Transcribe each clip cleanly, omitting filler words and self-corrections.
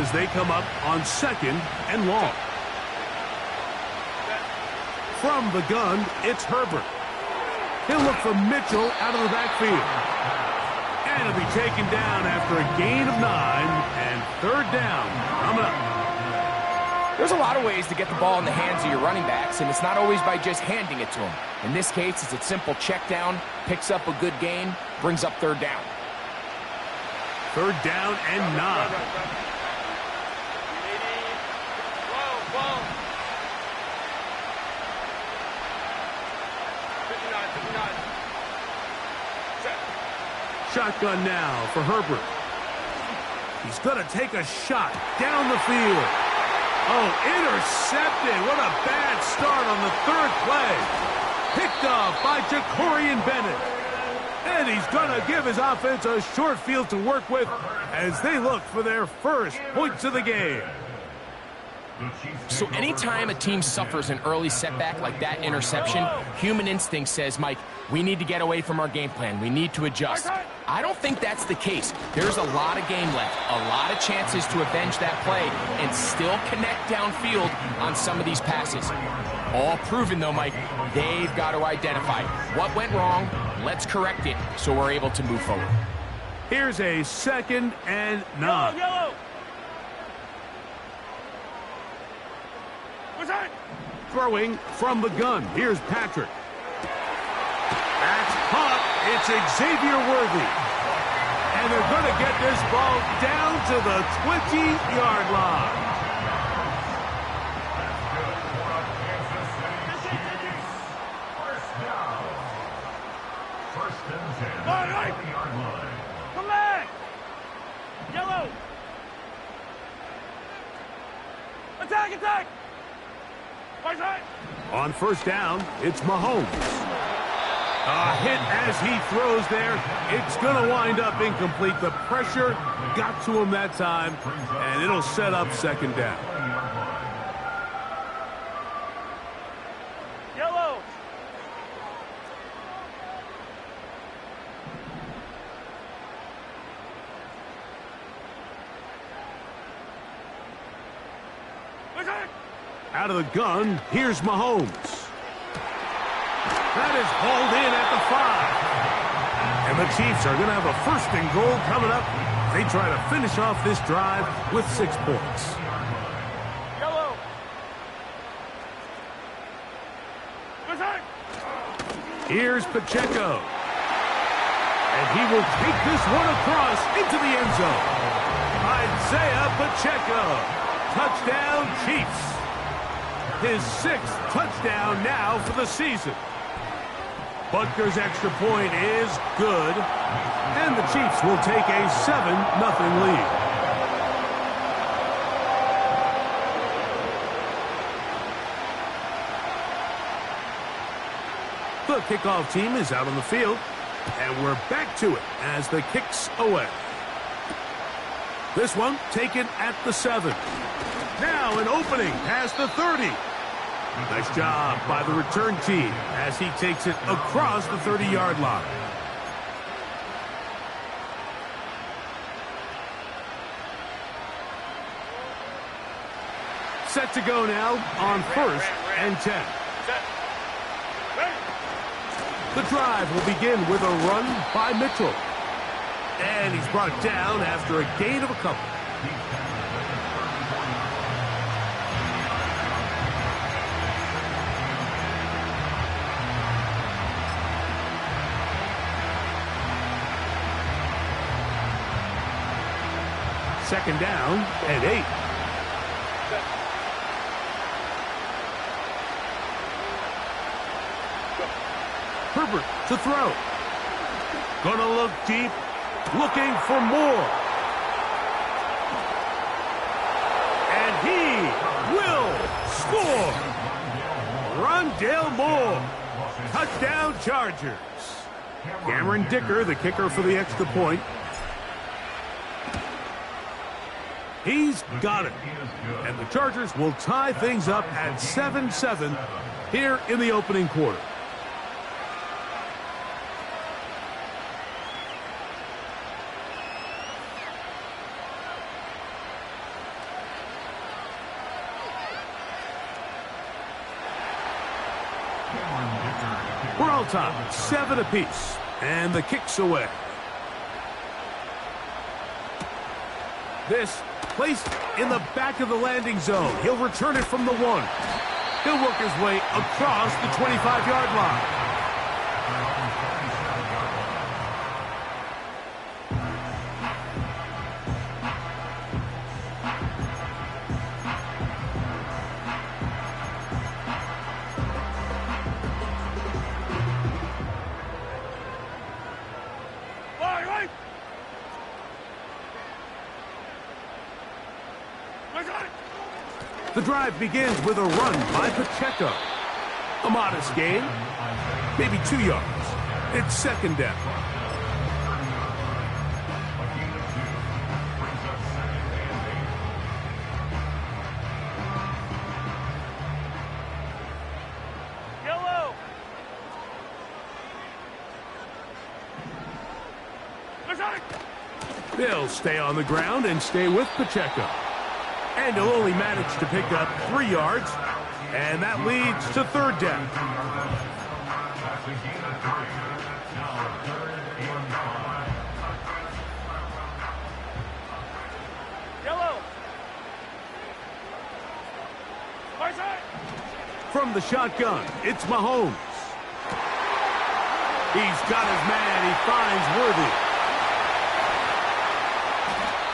as they come up on 2nd and long. From the gun, it's Herbert. He'll look for Mitchell out of the backfield. And he'll be taken down after a gain of 9 and 3rd down coming up. There's a lot of ways to get the ball in the hands of your running backs, and it's not always by just handing it to them. In this case, it's a simple check down, picks up a good gain, brings up 3rd down. 3rd down and 9. Shotgun now for Herbert. He's going to take a shot down the field. Oh, intercepted. What a bad start on the 3rd play. Picked off by Jacorian Bennett. And he's going to give his offense a short field to work with as they look for their first points of the game. So anytime a team suffers an early setback like that interception, human instinct says, Mike, we need to get away from our game plan. We need to adjust. I don't think that's the case. There's a lot of game left, a lot of chances to avenge that play and still connect downfield on some of these passes. All proven, though, Mike, they've got to identify what went wrong. Let's correct it so we're able to move forward. Here's a 2nd and 9. Yellow. Throwing from the gun. Here's Patrick. That's caught. It's Xavier Worthy. And they're going to get this ball down to the 20-yard line. Come back. Yellow. Attack. On 1st down, it's Mahomes. A hit as he throws there. It's going to wind up incomplete. The pressure got to him that time, and it'll set up 2nd down. Yellow. Out of the gun, here's Mahomes. That is hauled in at the 5. And the Chiefs are going to have a 1st and goal coming up. They try to finish off this drive with 6 points. Yellow. Here's Pacheco. And he will take this one across into the end zone. Isaiah Pacheco. Touchdown, Chiefs. His 6th touchdown now for the season. Butker's extra point is good, and the Chiefs will take a 7-0 lead. The kickoff team is out on the field, and we're back to it as the kick's away. This one taken at the 7. Now an opening past the 30. Nice job by the return team as he takes it across the 30-yard line. Set to go now on 1st and 10. The drive will begin with a run by Mitchell. And he's brought down after a gain of a couple. Second down and 8. Herbert to throw. Gonna look deep, looking for more. And he will score. Rondale Moore. Touchdown Chargers. Cameron Dicker, the kicker for the extra point. He's got it. And the Chargers will tie things up at 7-7 here in the opening quarter. We're all tied, 7 apiece, and the kick's away. This placed in the back of the landing zone. He'll return it from the 1. He'll work his way across the 25-yard line. The drive begins with a run by Pacheco. A modest gain, maybe 2 yards. It's second down. Yellow. They'll stay on the ground and stay with Pacheco. And he'll only manage to pick up 3 yards, and that leads to third down. Yellow. Right side. From the shotgun, it's Mahomes. He's got his man. He finds Worthy.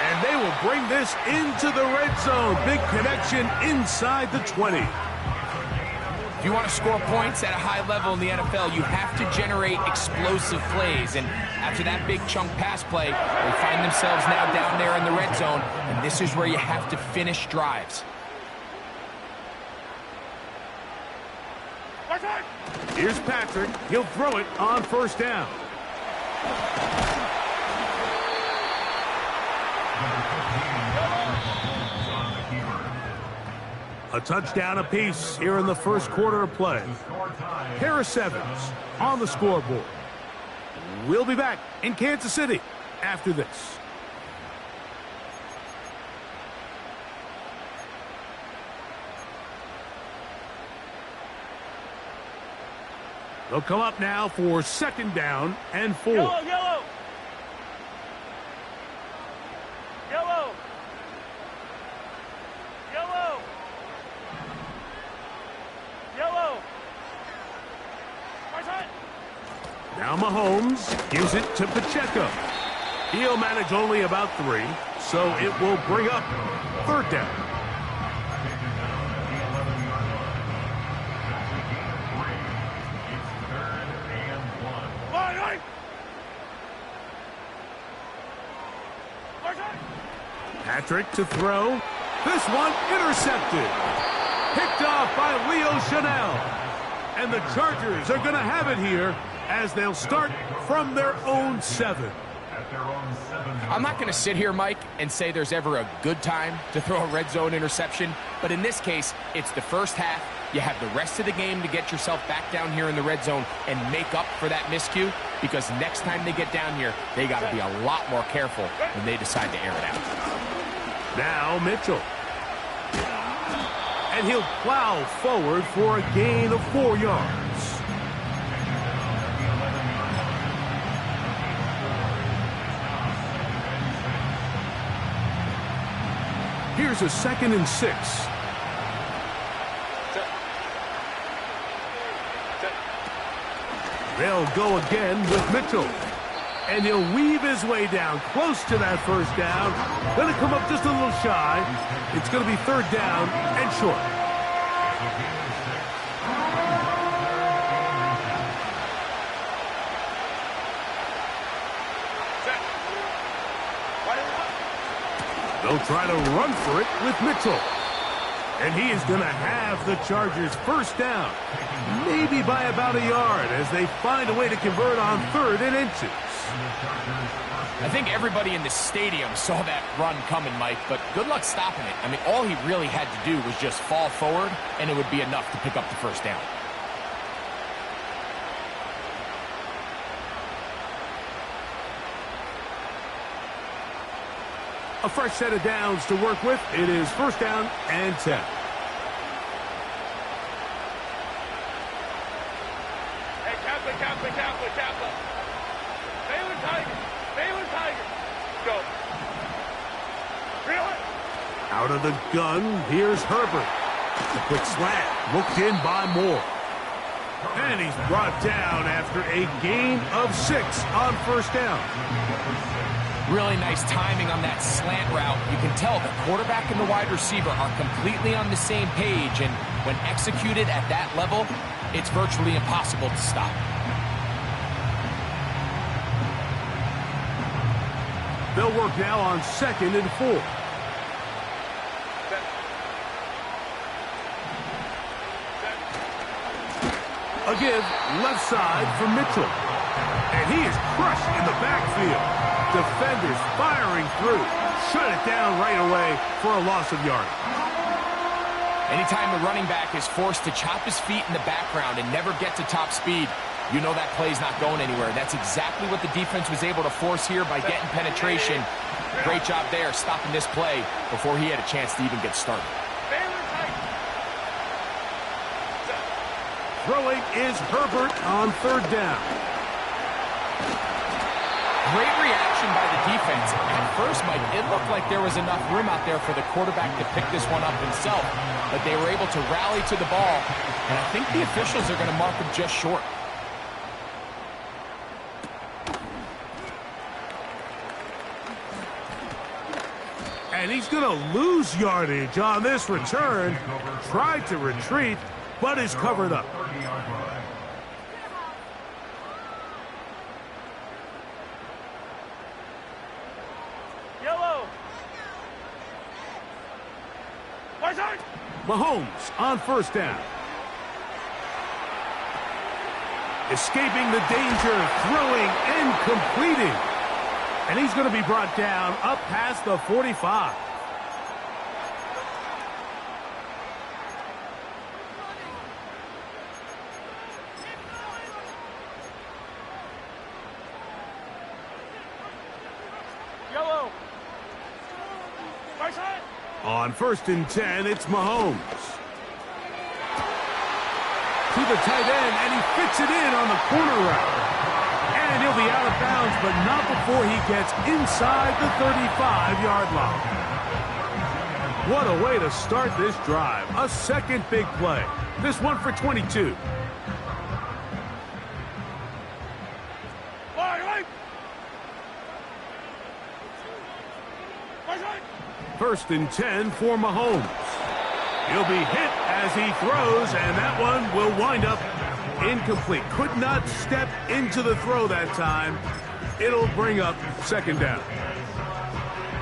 And they will bring this into the red zone. Big connection inside the 20. If you want to score points at a high level in the NFL, you have to generate explosive plays. And after that big chunk pass play, they find themselves now down there in the red zone. And this is where you have to finish drives. Here's Patrick. He'll throw it on first down. A touchdown apiece here in the first quarter of play. Harris Evans on the scoreboard. We'll be back in Kansas City after this. They'll come up now for second down and 4. Yellow, yellow. Yellow. Yellow. Yellow. Right side. Now Mahomes gives it to Pacheco. He'll manage only about 3, so it will bring up third down. Patrick to throw. This one intercepted. Picked off by Leo Chanel. And the Chargers are going to have it here as they'll start from their own 7. I'm not going to sit here, Mike, and say there's ever a good time to throw a red zone interception. But in this case, it's the first half. You have the rest of the game to get yourself back down here in the red zone and make up for that miscue, because next time they get down here, they got to be a lot more careful when they decide to air it out. Now Mitchell. And he'll plow forward for a gain of 4 yards. Here's a 2nd and 6. They'll go again with Mitchell. And he'll weave his way down close to that first down. Going to come up just a little shy. It's going to be third down and short. They'll try to run for it with Mitchell. And he is going to have the Chargers first down. Maybe by about a yard as they find a way to convert on 3rd and inches. I think everybody in the stadium saw that run coming, Mike, but good luck stopping it. I mean, all he really had to do was just fall forward, and it would be enough to pick up the first down. A fresh set of downs to work with. It is first down and 10. Watch out, look. Baylor Tiger. Baylor Tiger. Go. Reel it. Out of the gun, here's Herbert. A quick slant, looked in by Moore. And he's brought down after a gain of 6 on first down. Really nice timing on that slant route. You can tell the quarterback and the wide receiver are completely on the same page, and when executed at that level, it's virtually impossible to stop. They'll work now on 2nd and 4. A give left side for Mitchell. And he is crushed in the backfield. Defenders firing through. Shut it down right away for a loss of yardage. Anytime the running back is forced to chop his feet in the background and never get to top speed, you know that play's not going anywhere. That's exactly what the defense was able to force here by getting penetration. Great job there, stopping this play before he had a chance to even get started. Throwing is Herbert on 3rd down. Great reaction by the defense. At first, Mike, it looked like there was enough room out there for the quarterback to pick this one up himself, but they were able to rally to the ball, and I think the officials are going to mark him just short. And he's going to lose yardage on this return. Tried to retreat, but is covered up. Yellow. Mahomes on 1st down. Escaping the danger, throwing and completing. And he's going to be brought down up past the 45. Yellow. On 1st and 10, it's Mahomes. To the tight end, and he fits it in on the corner route. And he'll be out of bounds, but not before he gets inside the 35-yard line. What a way to start this drive. A second big play. This one for 22. First and 10 for Mahomes. He'll be hit as he throws, and that one will wind up incomplete. Could not step into the throw that time. It'll bring up 2nd down.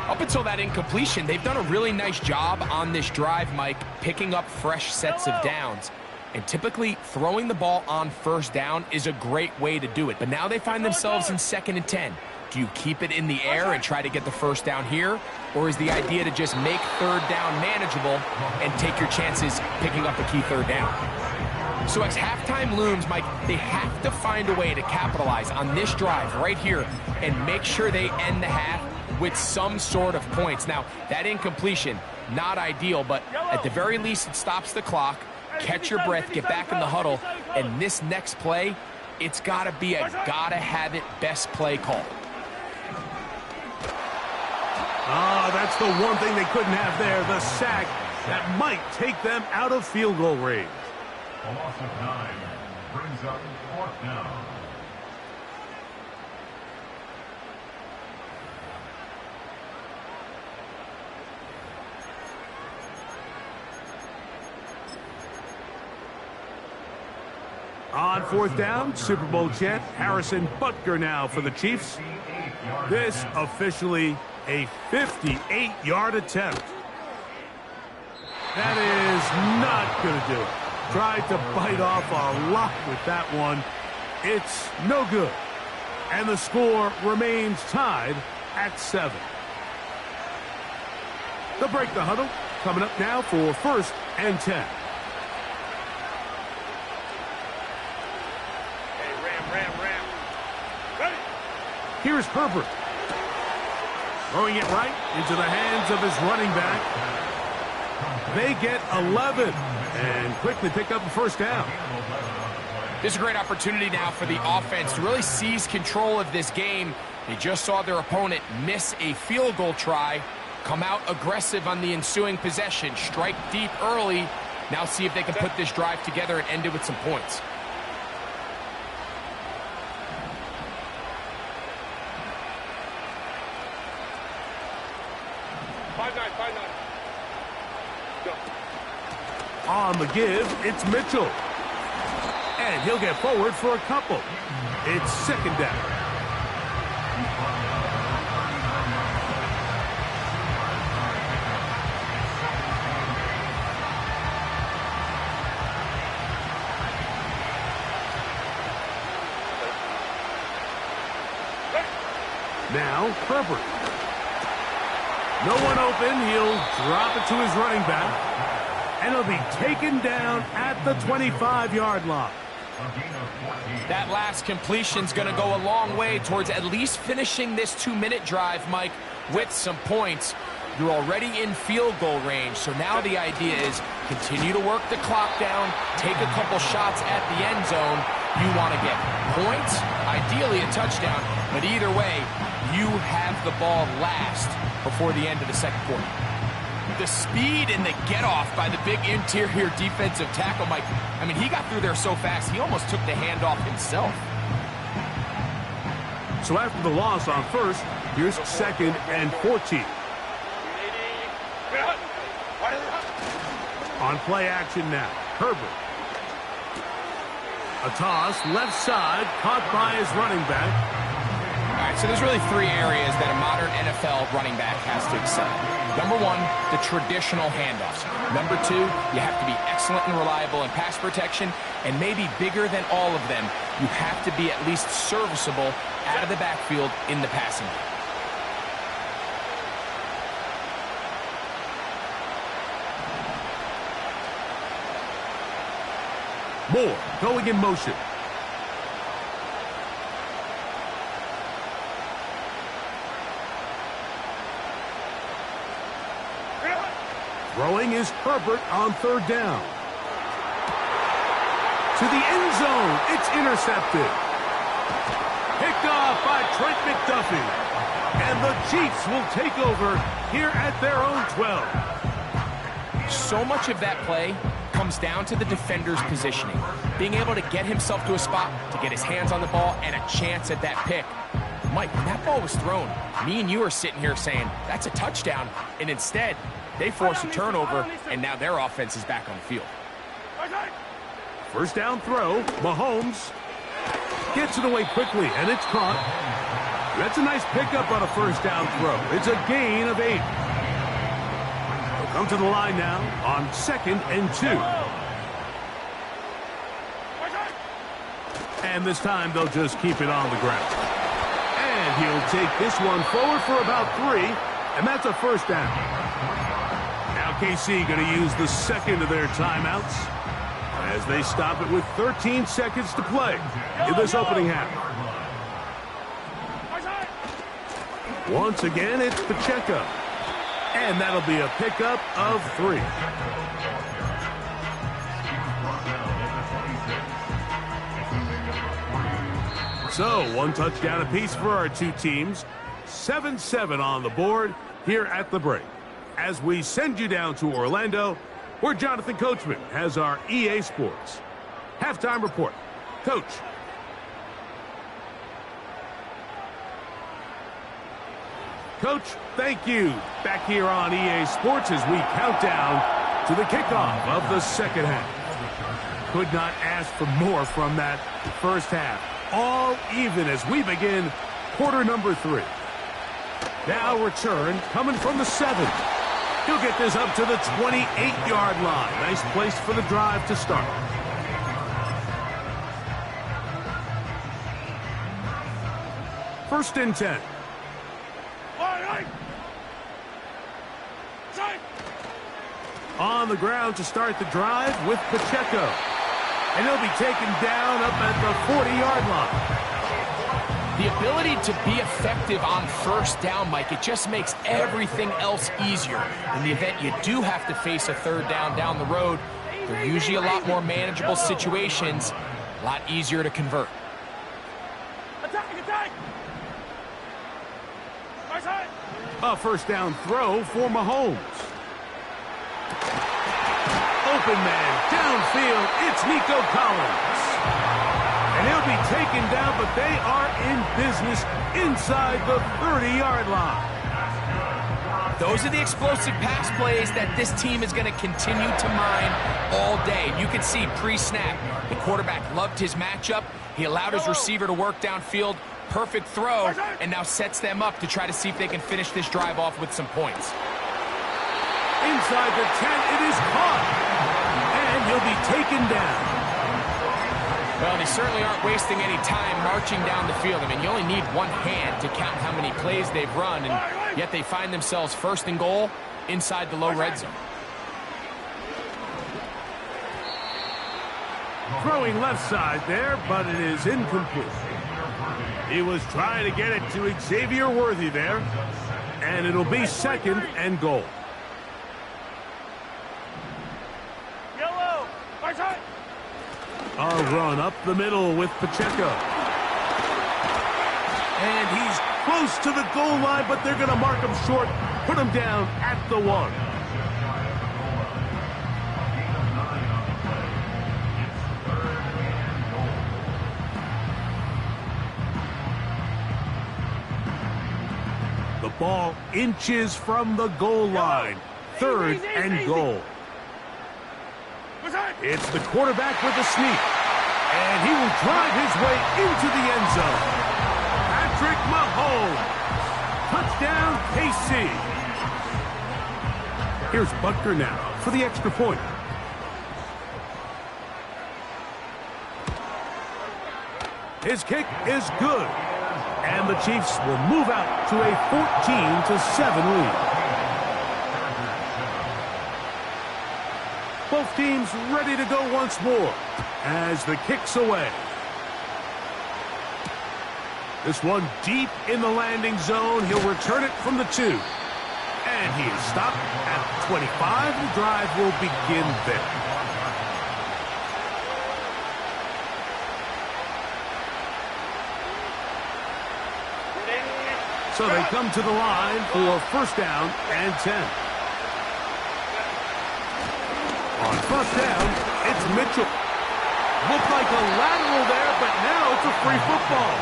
Up until that incompletion, they've done a really nice job on this drive, Mike, picking up fresh sets of downs. And typically, throwing the ball on 1st down is a great way to do it. But now they find themselves in 2nd and 10. Do you keep it in the air and try to get the 1st down here? Or is the idea to just make 3rd down manageable and take your chances picking up a key 3rd down? So as halftime looms, Mike, they have to find a way to capitalize on this drive right here and make sure they end the half with some sort of points. Now, that incompletion, not ideal, but at the very least, it stops the clock. Catch your breath, get back in the huddle, and this next play, it's got to be a gotta-have-it best play call. That's the one thing they couldn't have there, the sack that might take them out of field goal range. A loss of 9 brings up 4th down. On 4th down, Super Bowl champ Harrison Butker now for the Chiefs. This officially a 58-yard attempt. That is not going to do it. Tried to bite off a lot with that one. It's no good. And the score remains tied at 7. They'll break the huddle. Coming up now for 1st and 10. Ram. Ready. Here's Herbert. Throwing it right into the hands of his running back. They get 11 and quickly pick up the 1st down. This is a great opportunity now for the offense to really seize control of this game. They just saw their opponent miss a field goal try, come out aggressive on the ensuing possession, strike deep early. Now see if they can put this drive together and end it with some points. On the give, it's Mitchell. And he'll get forward for a couple. It's second down. Now, Herbert. No one open. He'll drop it to his running back. And he'll be taken down at the 25-yard line. That last completion's going to go a long way towards at least finishing this 2-minute drive, Mike, with some points. You're already in field goal range, so now the idea is continue to work the clock down, take a couple shots at the end zone. You want to get points, ideally a touchdown, but either way, you have the ball last before the end of the second quarter. The speed and the get-off by the big interior defensive tackle, Mike. I mean, he got through there so fast, he almost took the handoff himself. So after the loss on first, here's second and 14. On play action now, Herbert. A toss, left side, caught by his running back. All right, so there's really three areas that a modern NFL running back has to excel. Number one, the traditional handoffs. Number two, you have to be excellent and reliable in pass protection, and maybe bigger than all of them, you have to be at least serviceable out of the backfield in the passing game. Moore going in motion. Throwing is Herbert on third down. To the end zone. It's intercepted. Picked off by Trent McDuffie. And the Chiefs will take over here at their own 12. So much of that play comes down to the defender's positioning. Being able to get himself to a spot, to get his hands on the ball, and a chance at that pick. Mike, when that ball was thrown, me and you are sitting here saying, that's a touchdown. And instead, they force a turnover, and now their offense is back on the field. First down throw. Mahomes gets it away quickly, and it's caught. That's a nice pickup on a first down throw. It's a gain of 8. They'll come to the line now on second and 2. And this time they'll just keep it on the ground. And he'll take this one forward for about 3, and that's a first down. Now KC going to use the second of their timeouts as they stop it with 13 seconds to play in this opening half. Once again, it's Pacheco. And that'll be a pickup of 3. So, one touchdown apiece for our two teams. 7-7 on the board here at the break. As we send you down to Orlando, where Jonathan Coachman has our EA Sports halftime report. Coach. Coach, thank you. Back here on EA Sports as we count down to the kickoff of the second half. Could not ask for more from that first half. All even as we begin quarter number 3. Now return coming from the 7. He'll get this up to the 28-yard line. Nice place for the drive to start. First and 10. On the ground to start the drive with Pacheco. And he'll be taken down up at the 40-yard line. The ability to be effective on first down, Mike, it just makes everything else easier. In the event you do have to face a third down the road, they're usually a lot more manageable situations. A lot easier to convert. Attack! Right side! A first down throw for Mahomes. Open man, downfield, it's Nico Collins. And he'll be taken down, but they are in business inside the 30-yard line. Those are the explosive pass plays that this team is going to continue to mine all day. You can see pre-snap, the quarterback loved his matchup. He allowed his receiver to work downfield. Perfect throw, and now sets them up to try to see if they can finish this drive off with some points. Inside the 10, it is caught. And he'll be taken down. Well, they certainly aren't wasting any time marching down the field. I mean, you only need one hand to count how many plays they've run, and yet they find themselves first and goal inside the low red zone. Throwing left side there, but it is incomplete. He was trying to get it to Xavier Worthy there, and it'll be second and goal. Yellow! Right side! A run up the middle with Pacheco. And he's close to the goal line, but they're going to mark him short, put him down at the 1. The ball inches from the goal line. Third and goal. It's the quarterback with the sneak. And he will drive his way into the end zone. Patrick Mahomes. Touchdown, KC. Here's Butker now for the extra point. His kick is good. And the Chiefs will move out to a 14-7 lead. Both teams ready to go once more as the kick's away. This one deep in the landing zone. He'll return it from the 2. And he is stopped at the 25. The drive will begin there. So they come to the line for first down and 10. On first down, it's Mitchell. Looked like a lateral there, but now it's a free football.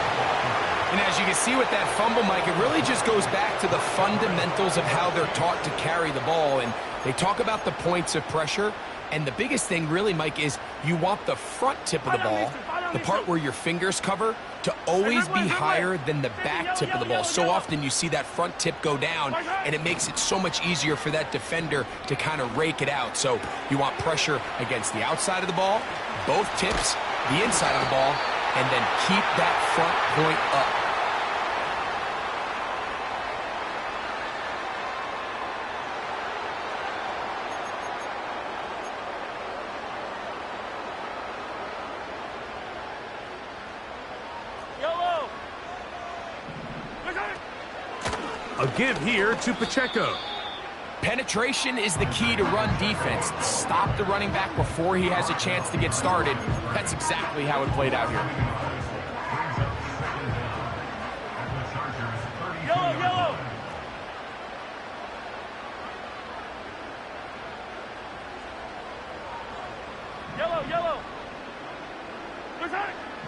And as you can see with that fumble, Mike, it really just goes back to the fundamentals of how they're taught to carry the ball. And they talk about the points of pressure. And the biggest thing really, Mike, is you want the front tip of the ball, the part where your fingers cover, to always be higher than the back tip of the ball. So often you see that front tip go down, and it makes it so much easier for that defender to kind of rake it out. So you want pressure against the outside of the ball, both tips, the inside of the ball, and then keep that front point up. A give here to Pacheco. Penetration is the key to run defense. Stop the running back before he has a chance to get started. That's exactly how it played out here. Yellow!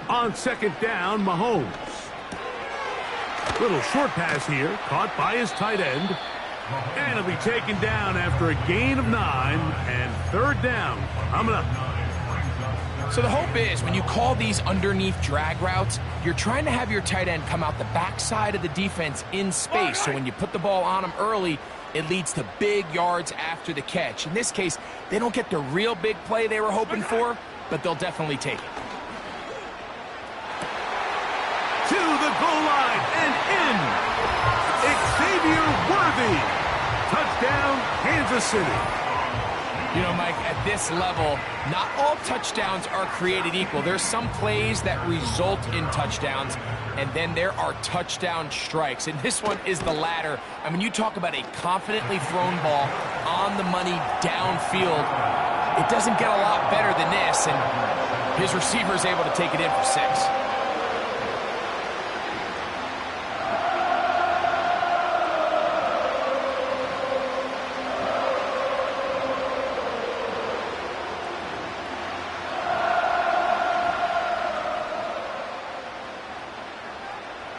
On second down, Mahomes. Little short pass here, caught by his tight end. And he'll be taken down after a gain of 9, and third down coming up. So the hope is when you call these underneath drag routes, you're trying to have your tight end come out the backside of the defense in space. So when you put the ball on him early, it leads to big yards after the catch. In this case, they don't get the real big play they were hoping for, but they'll definitely take it. To the goal line and in. Xavier Worthy. Touchdown, Kansas City. You know, Mike, at this level, not all touchdowns are created equal. There's some plays that result in touchdowns, and then there are touchdown strikes. And this one is the latter. I mean, you talk about a confidently thrown ball on the money downfield. It doesn't get a lot better than this. And His receiver is able to take it in for 6.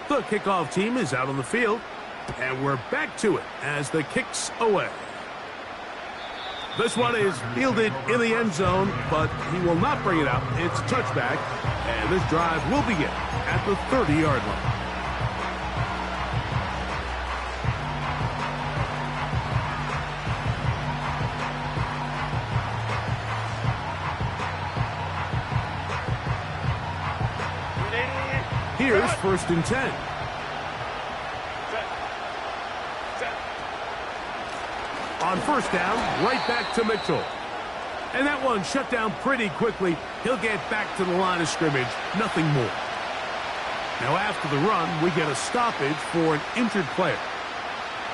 The kickoff team is out on the field, and we're back to it as the kick's away. This one is fielded in the end zone, but he will not bring it out. It's a touchback, and this drive will begin at the 30-yard line. Here's 1st and 10. On 1st down, right back to Mitchell. And that one shut down pretty quickly. He'll get back to the line of scrimmage, nothing more. Now after the run, we get a stoppage for an injured player.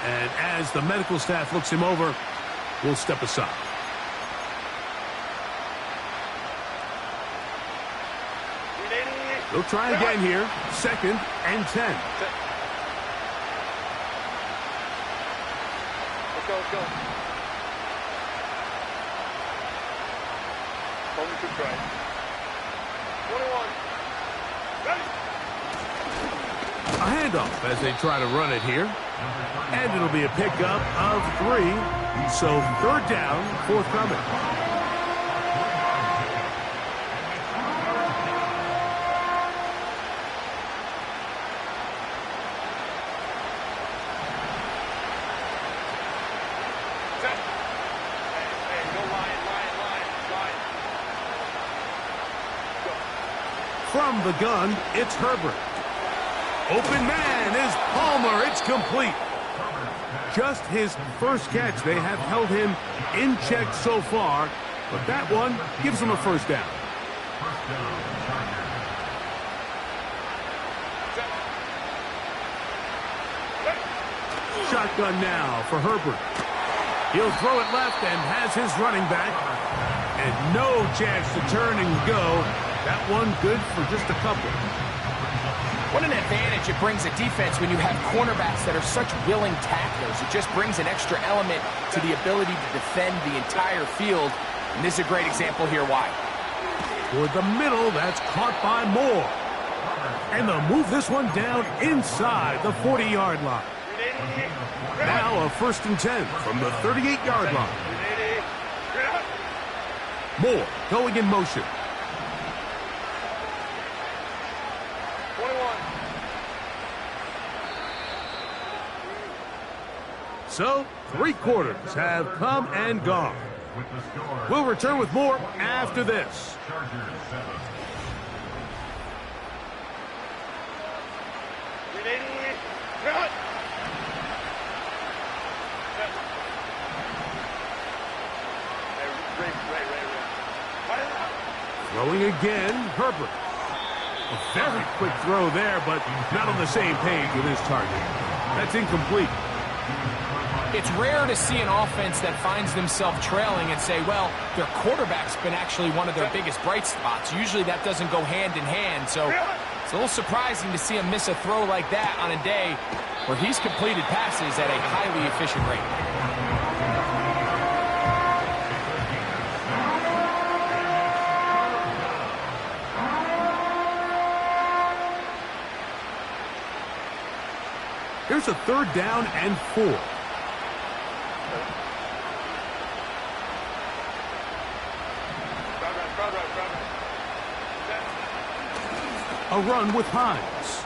And as the medical staff looks him over, we'll step aside. They'll try again here. 2nd and 10. Let's go. Only two try. 21. Ready. A handoff as they try to run it here. And it'll be a pickup of 3. So 3rd down, forthcoming. From the gun, it's Herbert. Open man is Palmer. It's complete. Just his first catch. They have held him in check so far, but that one gives him a 1st down. Shotgun now for Herbert. He'll throw it left and has his running back. And no chance to turn and go. That one good for just a couple. What an advantage it brings a defense when you have cornerbacks that are such willing tacklers. It just brings an extra element to the ability to defend the entire field. And this is a great example here why. Toward the middle, that's caught by Moore. And they'll move this one down inside the 40-yard line. Now a 1st and 10 from the 38-yard line. Moore going in motion. So, 3 quarters have come and gone. We'll return with more after this. Throwing again, Herbert. A very quick throw there, but not on the same page with his target. That's incomplete. It's rare to see an offense that finds themselves trailing and say, well, their quarterback's been actually one of their biggest bright spots. Usually that doesn't go hand in hand, so it's a little surprising to see him miss a throw like that on a day where he's completed passes at a highly efficient rate. Here's a 3rd down and 4. A run with Hines.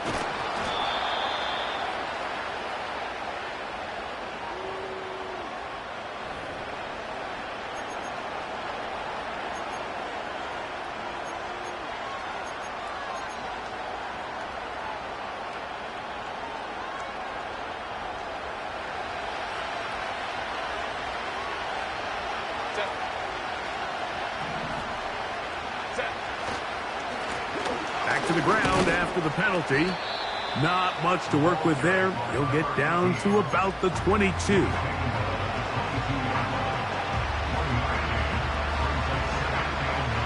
Back to the ground after the penalty. Not much to work with there. He'll get down to about the 22.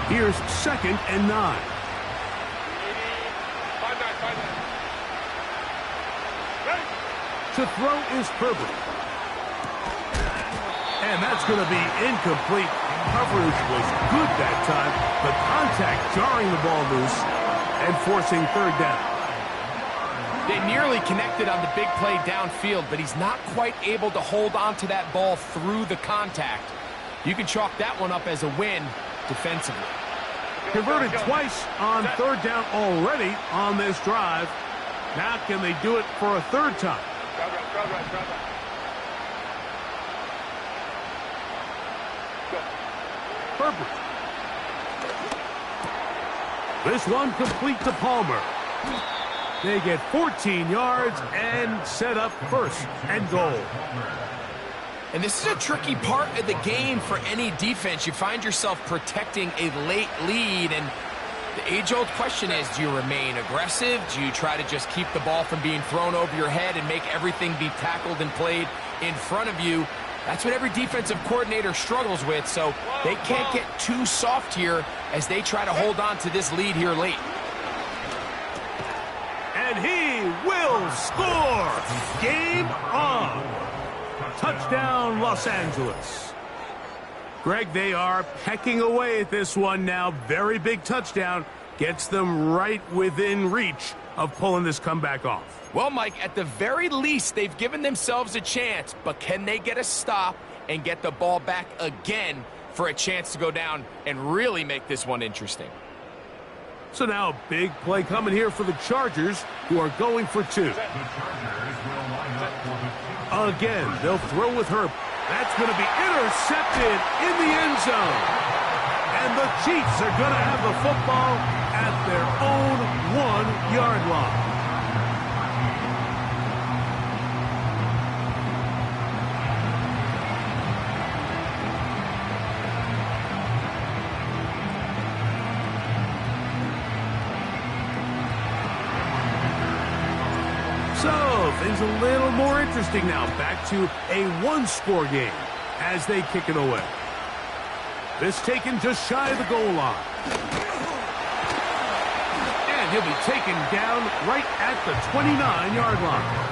Here's 2nd and 9. To throw is Herbert. And that's going to be incomplete. Coverage was good that time, but contact jarring the ball loose and forcing 3rd down. They nearly connected on the big play downfield, but he's not quite able to hold on to that ball through the contact. You can chalk that one up as a win defensively. Converted twice on 3rd down already on this drive. Now can they do it for a 3rd time? Herbert. This one complete to Palmer. They get 14 yards and set up 1st and goal. And this is a tricky part of the game for any defense. You find yourself protecting a late lead, and the age-old question is, do you remain aggressive? Do you try to just keep the ball from being thrown over your head and make everything be tackled and played in front of you? That's what every defensive coordinator struggles with, so they can't get too soft here as they try to hold on to this lead here late. And he will score! Game on! Touchdown, Los Angeles. Greg, they are pecking away at this one now. Very big touchdown. Gets them right within reach of pulling this comeback off. Well, Mike, at the very least, they've given themselves a chance, but can they get a stop and get the ball back again for a chance to go down and really make this one interesting? So now a big play coming here for the Chargers, who are going for 2. Again, they'll throw with Herb. That's going to be intercepted in the end zone. And the Chiefs are going to have the football at their own 1-yard line. So, things a little more interesting now. Back to a 1-score game as they kick it away. This taken just shy of the goal line. And he'll be taken down right at the 29-yard line.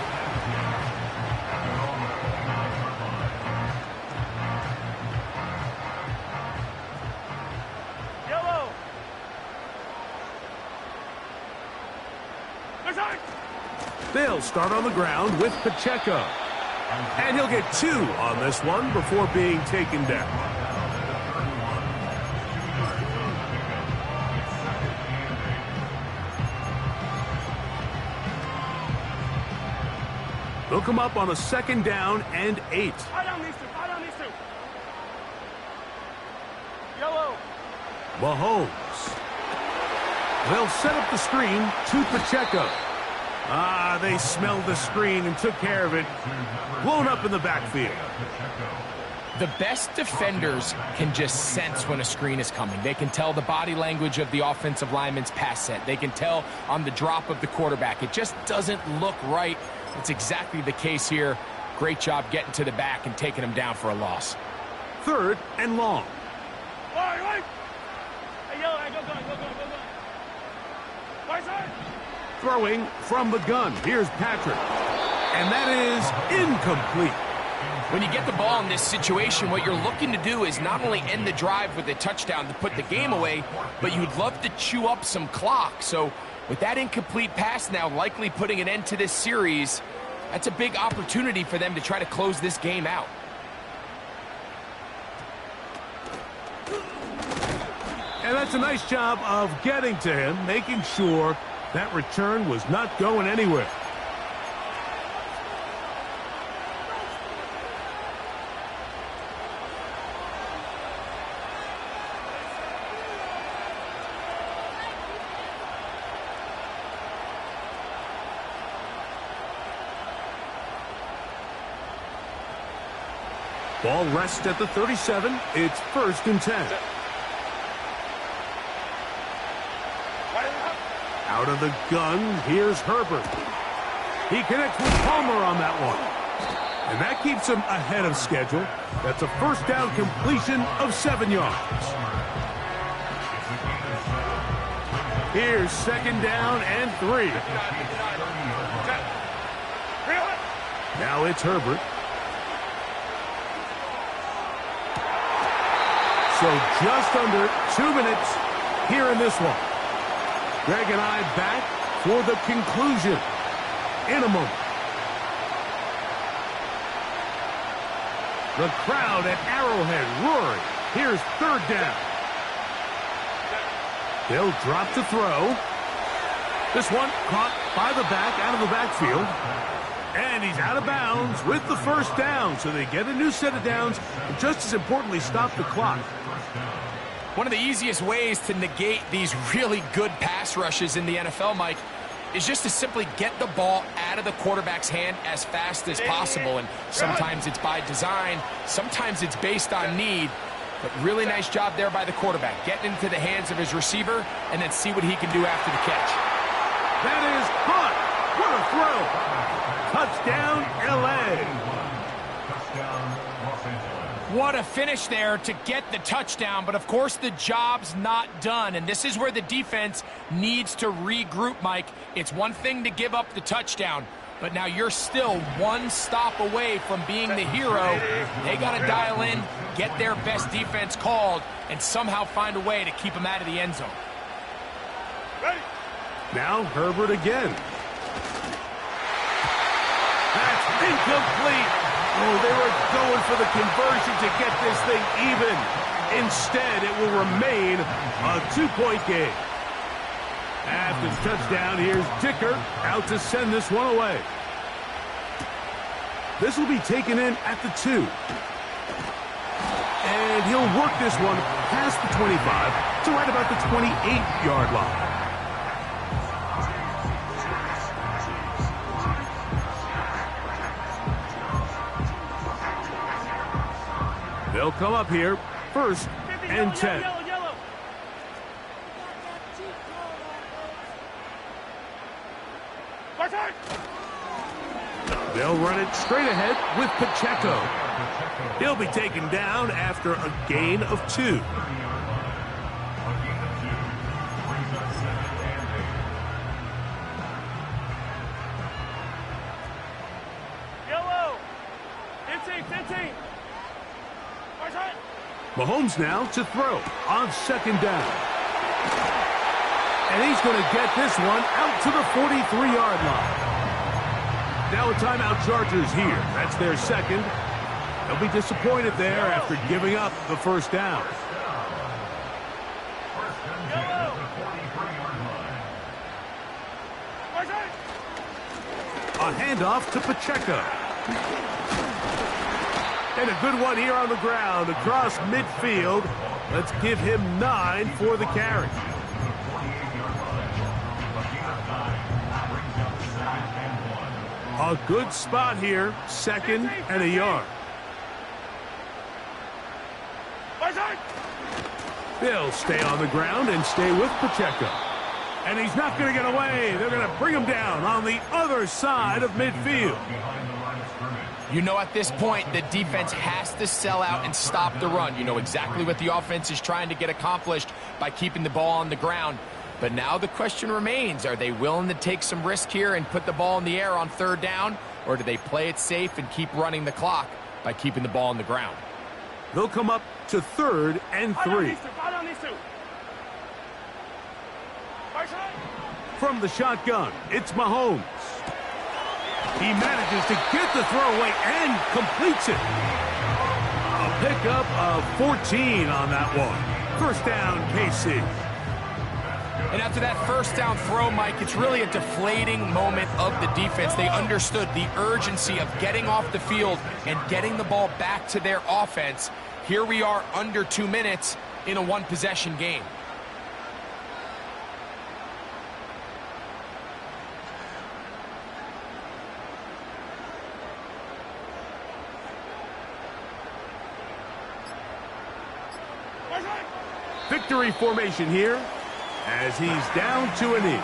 Yellow. They'll start on the ground with Pacheco. And he'll get 2 on this one before being taken down. They'll come up on a 2nd down and 8. Yellow. Mahomes. They'll set up the screen to Pacheco. They smelled the screen and took care of it. Blown up in the backfield. The best defenders can just sense when a screen is coming. They can tell the body language of the offensive lineman's pass set. They can tell on the drop of the quarterback. It just doesn't look right. It's exactly the case here. Great job getting to the back and taking him down for a loss. 3rd and long. Hey, yellow, go. Right side. Throwing from the gun. Here's Patrick. And that is incomplete. When you get the ball in this situation, what you're looking to do is not only end the drive with a touchdown to put the game away, but you'd love to chew up some clock. So with that incomplete pass now likely putting an end to this series, that's a big opportunity for them to try to close this game out. And that's a nice job of getting to him, making sure that return was not going anywhere. Ball rests at the 37. It's 1st and 10. Out of the gun, here's Herbert. He connects with Palmer on that one. And that keeps him ahead of schedule. That's a 1st down completion of 7 yards. Here's second down and 3. Now it's Herbert. So just under 2 minutes here in this one. Greg and I back for the conclusion in a moment. The crowd at Arrowhead roaring. Here's third down. They'll drop to throw. This one caught by the back out of the backfield. And he's out of bounds with the first down. So they get a new set of downs. And just as importantly, stop the clock. One of the easiest ways to negate these really good pass rushes in the NFL, Mike, is just to simply get the ball out of the quarterback's hand as fast as possible. And sometimes it's by design, sometimes it's based on need. But really nice job there by the quarterback, getting into the hands of his receiver and then see what he can do after the catch. That is caught. What a throw. Touchdown, L.A. What a finish there to get the touchdown, but of course the job's not done, and this is where the defense needs to regroup, Mike. It's one thing to give up the touchdown, but now you're still one stop away from being the hero. They got to dial in, get their best defense called, and somehow find a way to keep them out of the end zone. Now Herbert again. That's incomplete. Oh, they were going for the conversion to get this thing even. Instead, it will remain a 2-point game. After the touchdown, here's Dicker out to send this one away. This will be taken in at the 2. And he'll work this one past the 25 to right about the 28-yard line. They'll come up here, first and 10. They'll run it straight ahead with Pacheco. He'll be taken down after a gain of 2. Mahomes now to throw on second down. And he's going to get this one out to the 43-yard line. Now a timeout Chargers here. That's their second. They'll be disappointed there after giving up the first down. A handoff to Pacheco. And a good one here on the ground across midfield. Let's give him 9 for the carry. A good spot here, second and a yard. They'll stay on the ground and stay with Pacheco. And he's not going to get away. They're going to bring him down on the other side of midfield. You know, at this point, the defense has to sell out and stop the run. You know exactly what the offense is trying to get accomplished by keeping the ball on the ground. But now the question remains, are they willing to take some risk here and put the ball in the air on third down? Or do they play it safe and keep running the clock by keeping the ball on the ground? They'll come up to third and 3. From the shotgun, it's Mahomes. He manages to get the throwaway and completes it. A pickup of 14 on that one. First down, KC. And after that first down throw, Mike, it's really a deflating moment of the defense. They understood the urgency of getting off the field and getting the ball back to their offense. Here we are under 2 minutes in a one-possession game. Victory formation here as he's down to a knee.